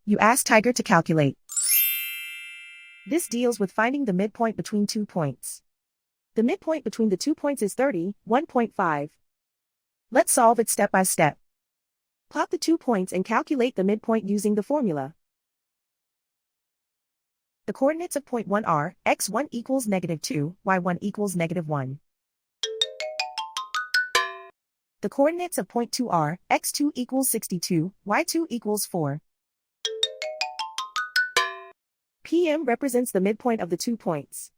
You ask Tiger to calculate. This deals with finding the midpoint between 2 points. The midpoint between the 2 points is 31.5. Let's solve it step by step. Plot the 2 points and calculate the midpoint using the formula. The coordinates of point 1 are x1 equals -2, y1 equals -1. The coordinates of point 2 are x2 equals 62, y2 equals 4. PM represents the midpoint of the 2 points.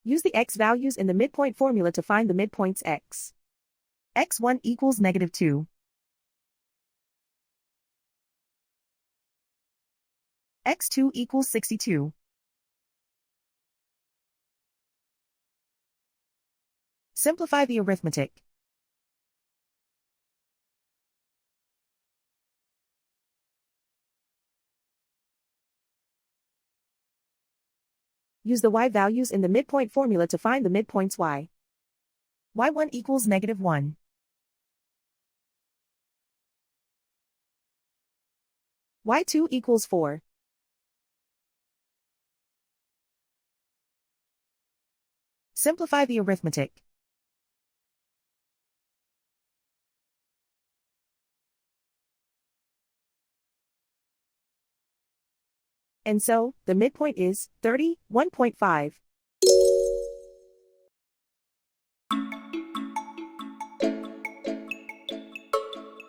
Use the x values in the midpoint formula to find the midpoints x. x1 equals -2. x2 equals 62. Simplify the arithmetic. Use the y values in the midpoint formula to find the midpoints y. y1 equals -1. y2 equals 4. Simplify the arithmetic. And so, the midpoint is 31.5.